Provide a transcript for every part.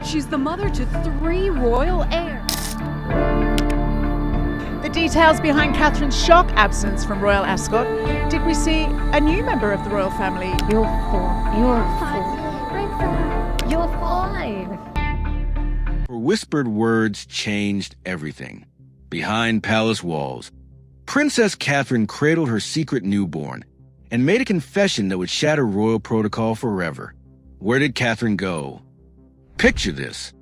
She's the mother to 3 royal heirs. The details behind Catherine's shock absence from royal escort. Did we see a new member of the royal family? You're 4. You're 5. You're 5. Her whispered words changed everything. Behind palace walls, Princess Catherine cradled her secret newborn and made a confession that would shatter royal protocol forever. Where did Catherine go? Picture this.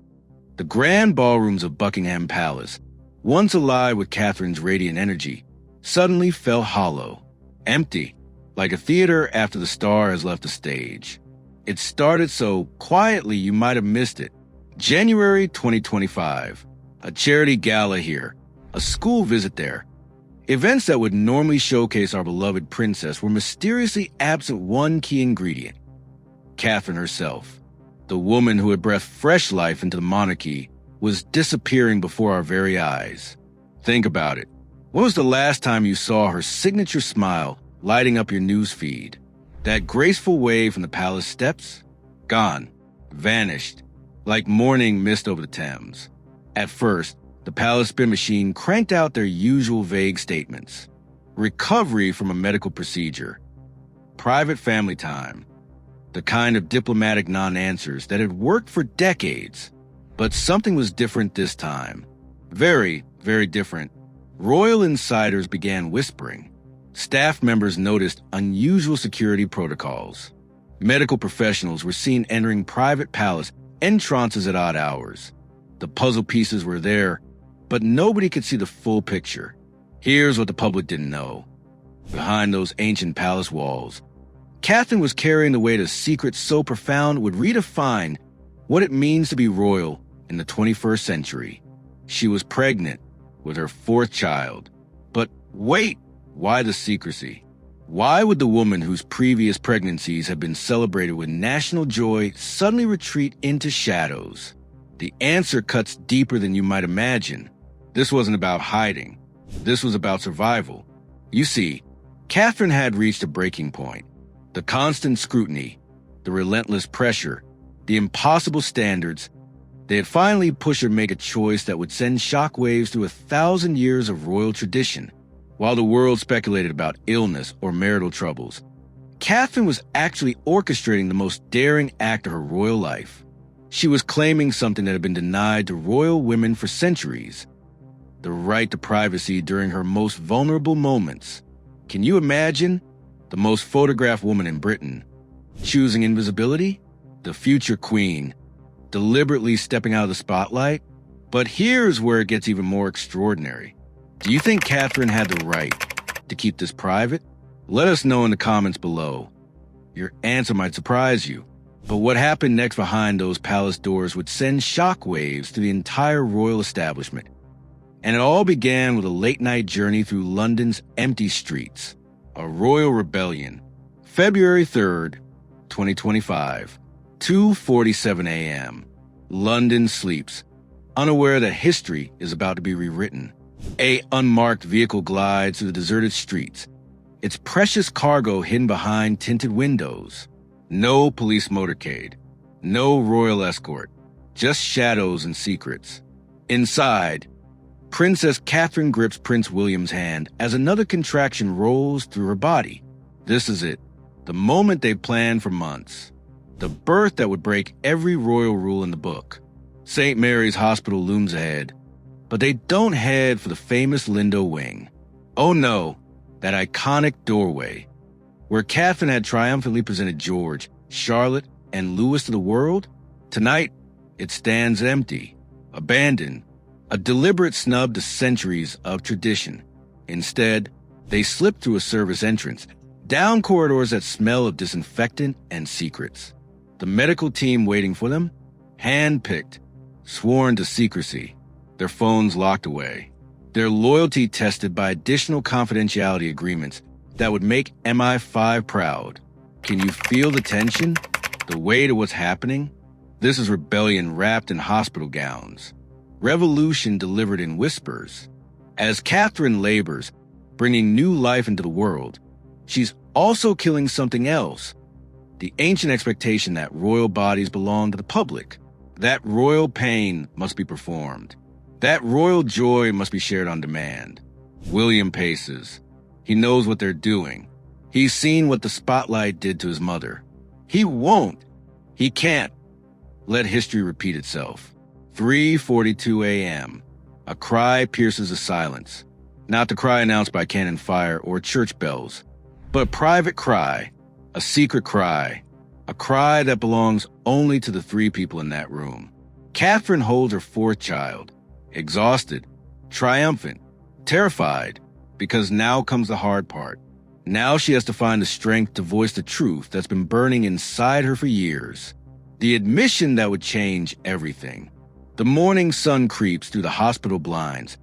The grand ballrooms of Buckingham Palace, once alive with Catherine's radiant energy, suddenly fell hollow, empty, like a theater after the star has left the stage. It started so quietly you might have missed it. January 2025. A charity gala here, a school visit there. Events that would normally showcase our beloved princess were mysteriously absent one key ingredient. Catherine herself, the woman who had breathed fresh life into the monarchy, was disappearing before our very eyes. Think about it. When was the last time you saw her signature smile lighting up your news feed? That graceful wave from the palace steps? Gone. Vanished. Like morning mist over the Thames. At first, the palace spin machine cranked out their usual vague statements. Recovery from a medical procedure. Private family time. The kind of diplomatic non-answers that had worked for decades. But something was different this time. Very, very different. Royal insiders began whispering. Staff members noticed unusual security protocols. Medical professionals were seen entering private palace entrances at odd hours. The puzzle pieces were there, but nobody could see the full picture. Here's what the public didn't know. Behind those ancient palace walls, Catherine was carrying the weight of secrets so profound would redefine what it means to be royal in the 21st century. She was pregnant with her 4th child. But wait, why the secrecy? Why would the woman whose previous pregnancies had been celebrated with national joy suddenly retreat into shadows? The answer cuts deeper than you might imagine. This wasn't about hiding. This was about survival. You see, Catherine had reached a breaking point. The constant scrutiny, the relentless pressure, the impossible standards, they had finally pushed her to make a choice that would send shockwaves through 1,000 years of royal tradition. While the world speculated about illness or marital troubles, Catherine was actually orchestrating the most daring act of her royal life. She was claiming something that had been denied to royal women for centuries: the right to privacy during her most vulnerable moments. Can you imagine? The most photographed woman in Britain, choosing invisibility? The future queen, deliberately stepping out of the spotlight? But here's where it gets even more extraordinary. Do you think Catherine had the right to keep this private? Let us know in the comments below. Your answer might surprise you, but what happened next behind those palace doors would send shockwaves through the entire royal establishment. And it all began with a late-night journey through London's empty streets. A royal rebellion. February 3rd, 2025, 2:47 a.m. London sleeps, unaware that history is about to be rewritten. A unmarked vehicle glides through the deserted streets, its precious cargo hidden behind tinted windows. No police motorcade, no royal escort, just shadows and secrets. Inside, Princess Catherine grips Prince William's hand as another contraction rolls through her body. This is it, the moment they planned for months. The birth that would break every royal rule in the book. St. Mary's Hospital looms ahead, but they don't head for the famous Lindo Wing. Oh no, that iconic doorway, where Catherine had triumphantly presented George, Charlotte, and Louis to the world. Tonight, it stands empty, abandoned, a deliberate snub to centuries of tradition. Instead, they slip through a service entrance, down corridors that smell of disinfectant and secrets. The medical team waiting for them, hand-picked, sworn to secrecy, their phones locked away, their loyalty tested by additional confidentiality agreements that would make MI5 proud. Can you feel the tension? The weight of what's happening? This is rebellion wrapped in hospital gowns. Revolution delivered in whispers. As Catherine labors, bringing new life into the world, she's also killing something else. The ancient expectation that royal bodies belong to the public. That royal pain must be performed. That royal joy must be shared on demand. William paces. He knows what they're doing. He's seen what the spotlight did to his mother. He won't. He can't. Let history repeat itself. 3:42 a.m. A cry pierces the silence. Not the cry announced by cannon fire or church bells, but a private cry, a secret cry, a cry that belongs only to the three people in that room. Catherine holds her fourth child, exhausted, triumphant, terrified, because now comes the hard part. Now she has to find the strength to voice the truth that's been burning inside her for years. The admission that would change everything. The morning sun creeps through the hospital blinds,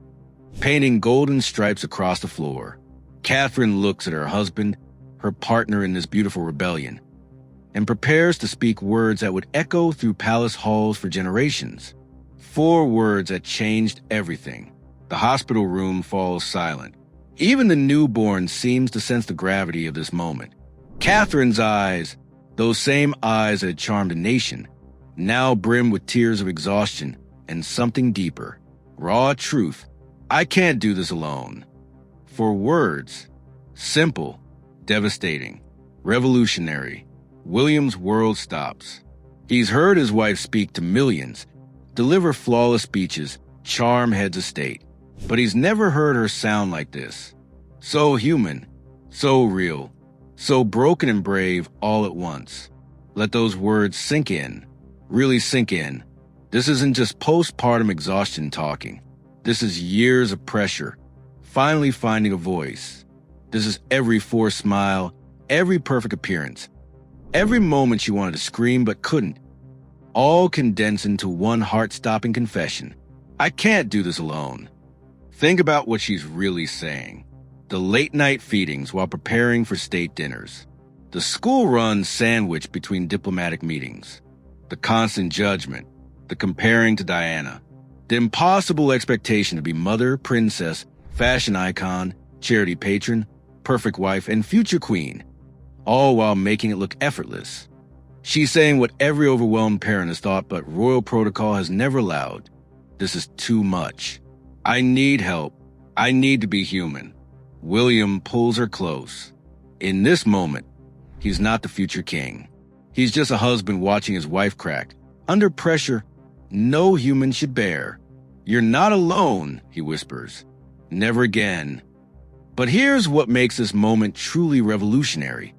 painting golden stripes across the floor. Catherine looks at her husband, her partner in this beautiful rebellion, and prepares to speak words that would echo through palace halls for generations. 4 words that changed everything. The hospital room falls silent. Even the newborn seems to sense the gravity of this moment. Catherine's eyes, those same eyes that had charmed a nation, now brim with tears of exhaustion and something deeper. Raw truth. I can't do this alone. 4 words. Simple, devastating, revolutionary. William's world stops. He's heard his wife speak to millions, deliver flawless speeches, charm heads of state. But he's never heard her sound like this. So human, so real, so broken and brave all at once. Let those words sink in, really sink in. This isn't just postpartum exhaustion talking. This is years of pressure, finally finding a voice. This is every forced smile, every perfect appearance, every moment she wanted to scream but couldn't, all condensed into one heart-stopping confession. I can't do this alone. Think about what she's really saying. The late-night feedings while preparing for state dinners. The school-run sandwich between diplomatic meetings. The constant judgment. The comparing to Diana. The impossible expectation to be mother, princess, fashion icon, charity patron, perfect wife, and future queen. All while making it look effortless. She's saying what every overwhelmed parent has thought but royal protocol has never allowed. This is too much. I need help. I need to be human. William pulls her close. In this moment, he's not the future king. He's just a husband watching his wife crack, under pressure no human should bear. You're not alone, he whispers. Never again. But here's what makes this moment truly revolutionary.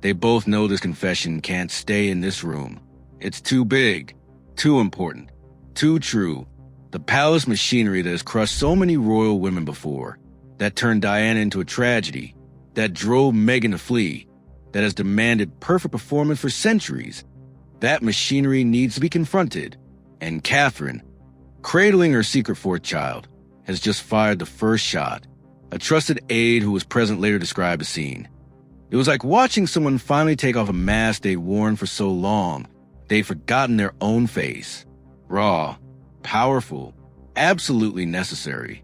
They both know this confession can't stay in this room. It's too big, too important, too true. The palace machinery that has crushed so many royal women before, that turned Diana into a tragedy, that drove Meghan to flee, that has demanded perfect performance for centuries, that machinery needs to be confronted. And Catherine, cradling her secret fourth child, has just fired the first shot. A trusted aide who was present later described the scene. It was like watching someone finally take off a mask they'd worn for so long, they'd forgotten their own face. Raw, powerful, absolutely necessary.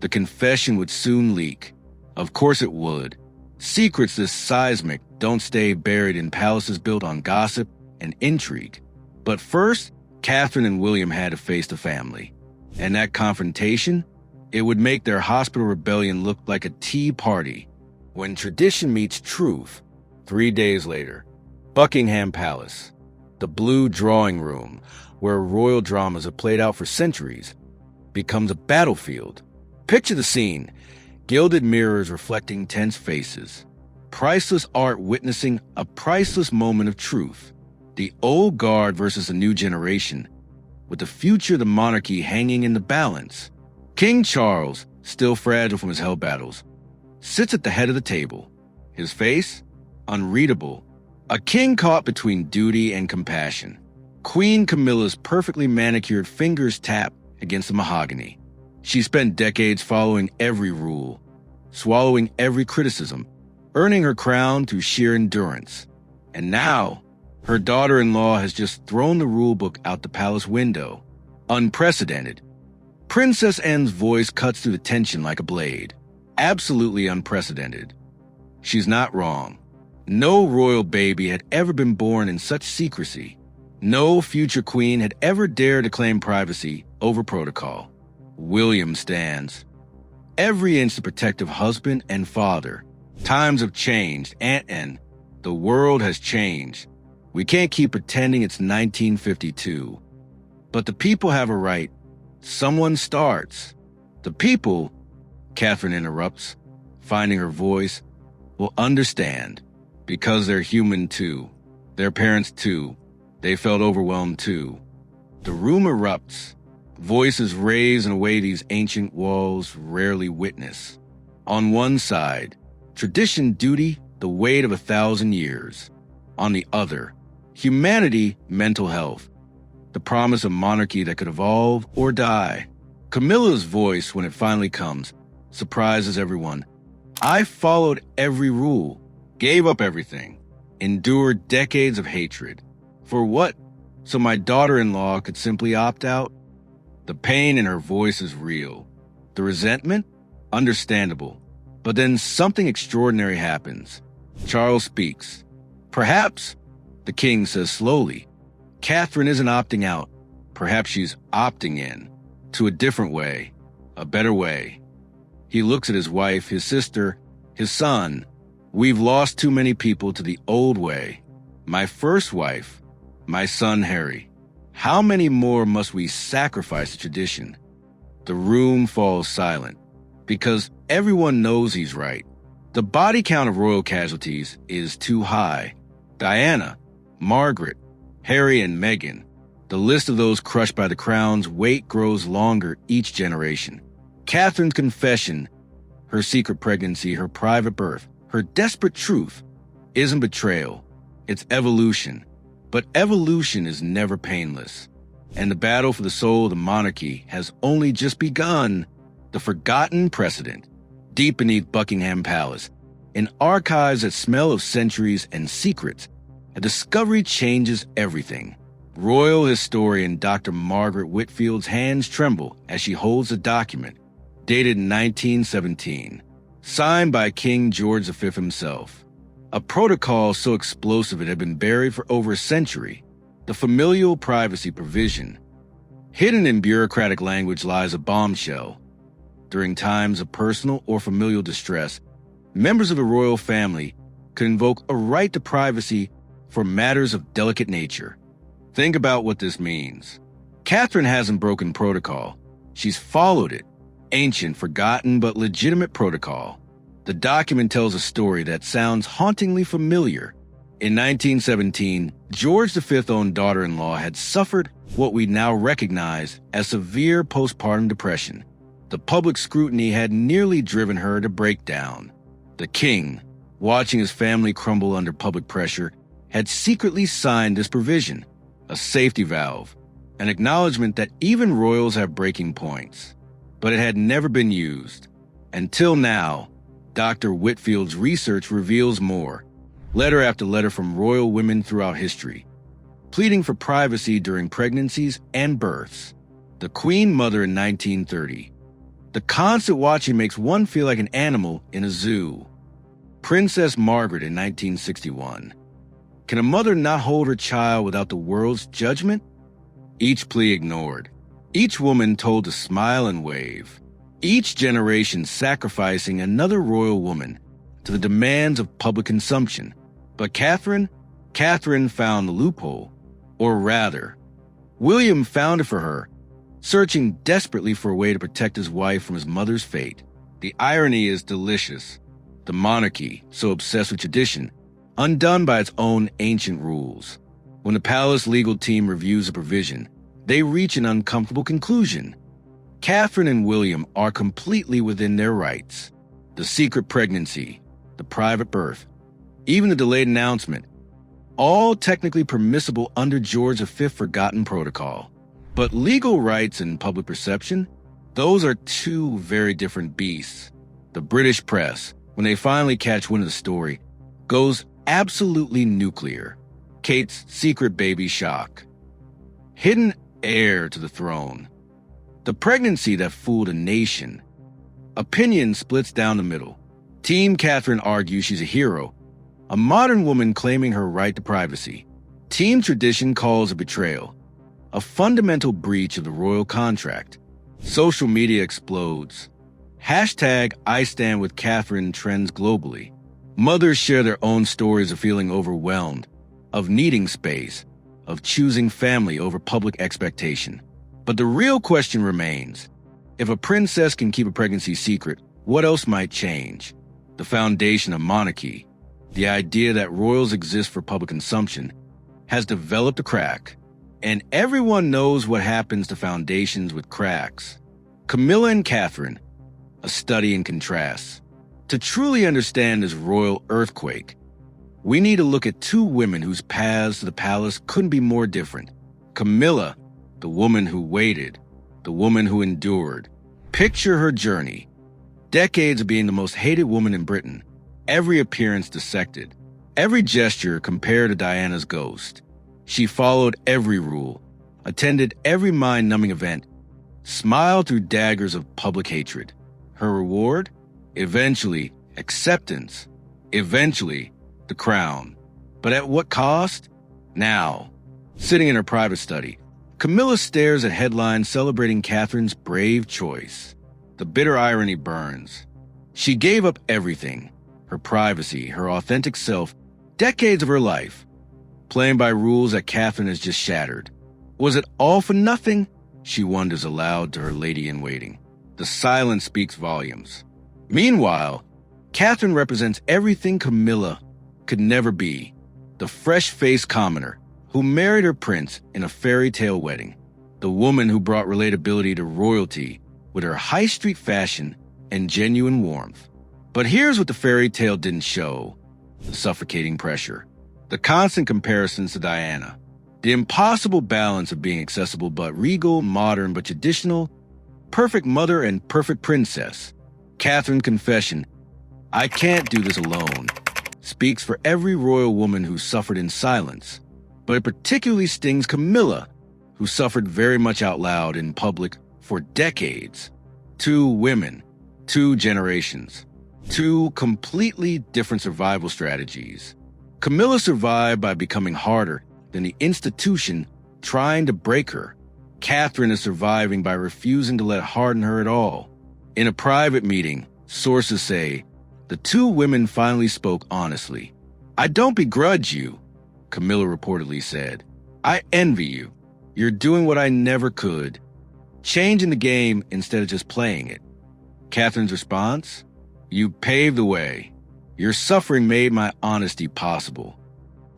The confession would soon leak. Of course it would. Secrets this seismic don't stay buried in palaces built on gossip and intrigue. But first, Catherine and William had to face the family. And that confrontation, it would make their hospital rebellion look like a tea party. When tradition meets truth, 3 days later, Buckingham Palace, the blue drawing room where royal dramas have played out for centuries, becomes a battlefield. Picture the scene, gilded mirrors reflecting tense faces, priceless art witnessing a priceless moment of truth, the old guard versus the new generation, with the future of the monarchy hanging in the balance. King Charles, still fragile from his hell battles, sits at the head of the table, his face unreadable, a king caught between duty and compassion. Queen Camilla's perfectly manicured fingers tap against the mahogany. She spent decades following every rule, swallowing every criticism, earning her crown through sheer endurance. And now, her daughter-in-law has just thrown the rulebook out the palace window. Unprecedented. Princess Anne's voice cuts through the tension like a blade. Absolutely unprecedented. She's not wrong. No royal baby had ever been born in such secrecy. No future queen had ever dared to claim privacy over protocol. William stands. Every inch the protective husband and father. Times have changed, and the world has changed. We can't keep pretending it's 1952. But the people have a right. Someone starts. The people, Catherine interrupts, finding her voice, will understand. Because they're human too. Their parents too. They felt overwhelmed too. The room erupts. Voices raise in a way these ancient walls rarely witness. On one side, tradition, duty, the weight of 1,000 years. On the other, humanity, mental health. The promise of monarchy that could evolve or die. Camilla's voice, when it finally comes, surprises everyone. I followed every rule, gave up everything, endured decades of hatred. For what? So my daughter-in-law could simply opt out? The pain in her voice is real. The resentment? Understandable. But then something extraordinary happens. Charles speaks. Perhaps, the king says slowly, Catherine isn't opting out. Perhaps she's opting in. To a different way. A better way. He looks at his wife, his sister, his son. We've lost too many people to the old way. My first wife, my son Harry. How many more must we sacrifice to tradition? The room falls silent, because everyone knows he's right. The body count of royal casualties is too high. Diana, Margaret, Harry, and Meghan. The list of those crushed by the crown's weight grows longer each generation. Catherine's confession, her secret pregnancy, her private birth, her desperate truth, isn't betrayal. It's evolution. But evolution is never painless. And the battle for the soul of the monarchy has only just begun. The forgotten precedent, deep beneath Buckingham Palace, in archives that smell of centuries and secrets, a discovery changes everything. Royal historian Dr. Margaret Whitfield's hands tremble as she holds a document, dated 1917, signed by King George V himself. A protocol so explosive it had been buried for over a century, the familial privacy provision. Hidden in bureaucratic language lies a bombshell. During times of personal or familial distress, members of the royal family could invoke a right to privacy for matters of delicate nature. Think about what this means. Catherine hasn't broken protocol. She's followed it. Ancient, forgotten, but legitimate protocol. The document tells a story that sounds hauntingly familiar. In 1917, George V's own daughter-in-law had suffered what we now recognize as severe postpartum depression. The public scrutiny had nearly driven her to break down. The king, watching his family crumble under public pressure, had secretly signed this provision, a safety valve, an acknowledgement that even royals have breaking points. But it had never been used. Until now, Dr. Whitfield's research reveals more. Letter after letter from royal women throughout history, pleading for privacy during pregnancies and births. The Queen Mother in 1930. The constant watching makes one feel like an animal in a zoo. Princess Margaret in 1961. Can a mother not hold her child without the world's judgment? Each plea ignored. Each woman told to smile and wave. Each generation sacrificing another royal woman to the demands of public consumption. But Catherine found the loophole. Or rather, William found it for her, searching desperately for a way to protect his wife from his mother's fate. The irony is delicious. The monarchy, so obsessed with tradition, undone by its own ancient rules. When the palace legal team reviews a provision, they reach an uncomfortable conclusion. Catherine and William are completely within their rights. The secret pregnancy, the private birth, even the delayed announcement, all technically permissible under George V's forgotten protocol. But legal rights and public perception, those are two very different beasts. The British press, when they finally catch wind of the story, goes absolutely nuclear. Kate's secret baby shock. Hidden heir to the throne. The pregnancy that fooled a nation. Opinion splits down the middle. Team Catherine argues she's a hero, a modern woman claiming her right to privacy. Team tradition calls a betrayal, a fundamental breach of the royal contract. Social media explodes. Hashtag I stand with Catherine trends globally. Mothers share their own stories of feeling overwhelmed, of needing space, of choosing family over public expectation. But the real question remains, if a princess can keep a pregnancy secret, what else might change? The foundation of monarchy, the idea that royals exist for public consumption, has developed a crack. And everyone knows what happens to foundations with cracks. Camilla and Catherine, a study in contrasts. To truly understand this royal earthquake, we need to look at two women whose paths to the palace couldn't be more different. Camilla, the woman who waited, the woman who endured. Picture her journey. Decades of being the most hated woman in Britain, every appearance dissected, every gesture compared to Diana's ghost. She followed every rule, attended every mind-numbing event, smiled through daggers of public hatred. Her reward? Eventually, acceptance. Eventually, the crown. But at what cost? Now, sitting in her private study, Camilla stares at headlines celebrating Catherine's brave choice. The bitter irony burns. She gave up everything, her privacy, her authentic self, decades of her life, playing by rules that Catherine has just shattered. Was it all for nothing? She wonders aloud to her lady-in-waiting. The silence speaks volumes. Meanwhile, Catherine represents everything Camilla could never be. The fresh-faced commoner who married her prince in a fairy tale wedding. The woman who brought relatability to royalty with her high street fashion and genuine warmth. But here's what the fairy tale didn't show: the suffocating pressure, the constant comparisons to Diana, the impossible balance of being accessible but regal, modern but traditional, perfect mother and perfect princess. Catherine's confession, "I can't do this alone," speaks for every royal woman who suffered in silence. But it particularly stings Camilla, who suffered very much out loud in public for decades. Two women, two generations, two completely different survival strategies. Camilla survived by becoming harder than the institution trying to break her. Catherine is surviving by refusing to let harden her at all. In a private meeting, sources say, the two women finally spoke honestly. "I don't begrudge you," Camilla reportedly said. "I envy you. You're doing what I never could. Changing the game instead of just playing it." Catherine's response? "You paved the way. Your suffering made my honesty possible."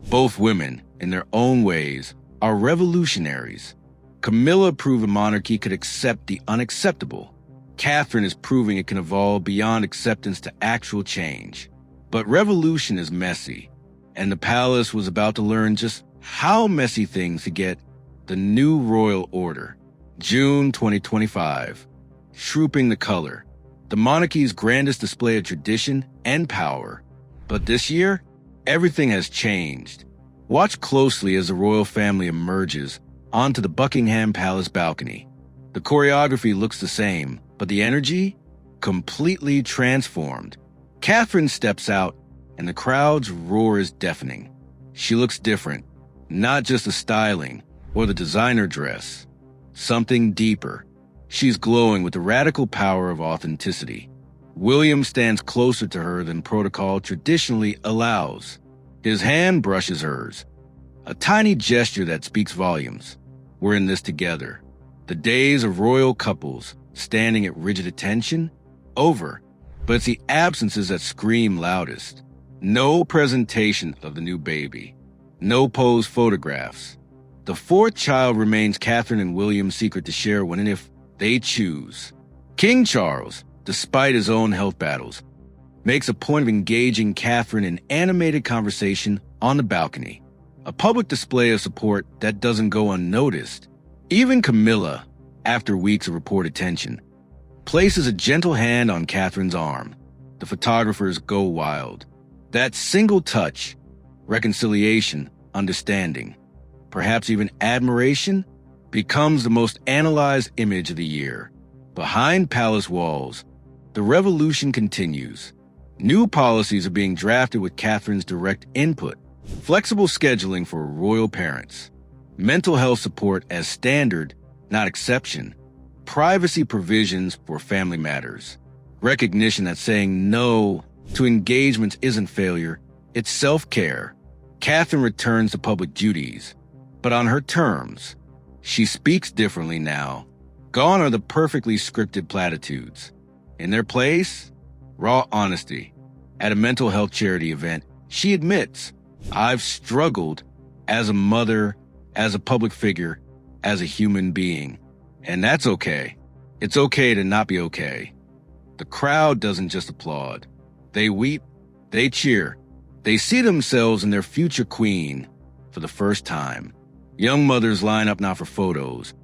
Both women, in their own ways, are revolutionaries. Camilla proved a monarchy could accept the unacceptable. Catherine is proving it can evolve beyond acceptance to actual change. But revolution is messy, and the palace was about to learn just how messy things to get the new royal order. June 2025. Shrooping the color. The monarchy's grandest display of tradition and power. But this year, everything has changed. Watch closely as the royal family emerges onto the Buckingham Palace balcony. The choreography looks the same, but the energy? Completely transformed. Catherine steps out, and the crowd's roar is deafening. She looks different, not just the styling or the designer dress. Something deeper. She's glowing with the radical power of authenticity. William stands closer to her than protocol traditionally allows. His hand brushes hers. A tiny gesture that speaks volumes. We're in this together. The days of royal couples standing at rigid attention? Over. But it's the absences that scream loudest. No presentation of the new baby. No posed photographs. The fourth child remains Catherine and William's secret to share when and if they choose. King Charles, despite his own health battles, makes a point of engaging Catherine in animated conversation on the balcony. A public display of support that doesn't go unnoticed. Even Camilla, after weeks of reported tension, places a gentle hand on Catherine's arm. The photographers go wild. That single touch, reconciliation, understanding, perhaps even admiration, becomes the most analyzed image of the year. Behind palace walls, the revolution continues. New policies are being drafted with Catherine's direct input. Flexible scheduling for royal parents. Mental health support as standard, not exception. Privacy provisions for family matters. Recognition that saying no to engagements isn't failure, it's self-care. Catherine returns to public duties, but on her terms. She speaks differently now. Gone are the perfectly scripted platitudes. In their place, raw honesty. At a mental health charity event, she admits, I've struggled as a mother, as a public figure, as a human being. And that's okay. It's okay to not be okay. The crowd doesn't just applaud. They weep, they cheer. They see themselves in their future queen for the first time. Young mothers line up not for photos,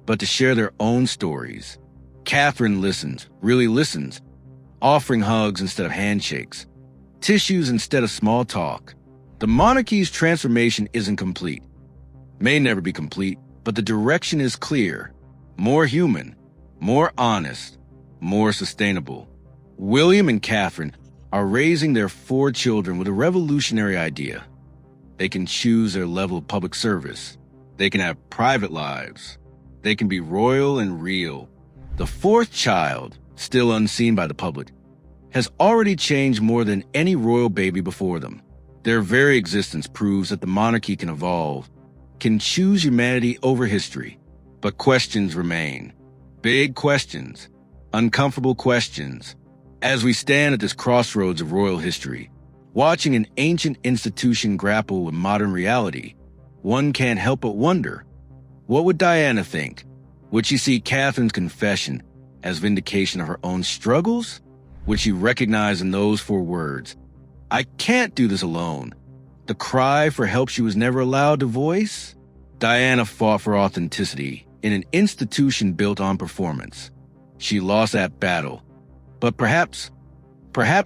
but to share their own stories. Catherine listens, really listens, offering hugs instead of handshakes, tissues instead of small talk. The monarchy's transformation isn't complete. May never be complete, but the direction is clear. More human, more honest, more sustainable. William and Catherine are raising their 4 children with a revolutionary idea. They can choose their level of public service. They can have private lives. They can be royal and real. The 4th child, still unseen by the public, has already changed more than any royal baby before them. Their very existence proves that the monarchy can evolve, can choose humanity over history. But questions remain. Big questions. Uncomfortable questions. As we stand at this crossroads of royal history, watching an ancient institution grapple with modern reality, one can't help but wonder, what would Diana think? Would she see Catherine's confession as vindication of her own struggles? Would she recognize in those 4 words, I can't do this alone, the cry for help she was never allowed to voice? Diana fought for authenticity in an institution built on performance. She lost that battle, but perhaps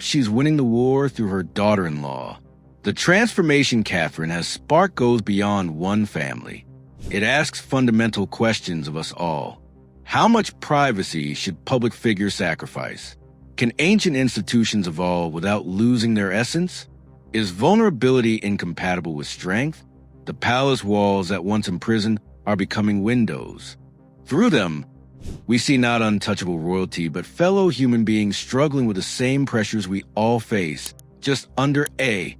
she's winning the war through her daughter-in-law. The transformation Catherine has sparked goes beyond one family. It asks fundamental questions of us all. How much privacy should public figures sacrifice? Can ancient institutions evolve without losing their essence? Is vulnerability incompatible with strength? The palace walls that once imprisoned are becoming windows. Through them, we see not untouchable royalty, but fellow human beings struggling with the same pressures we all face, just under a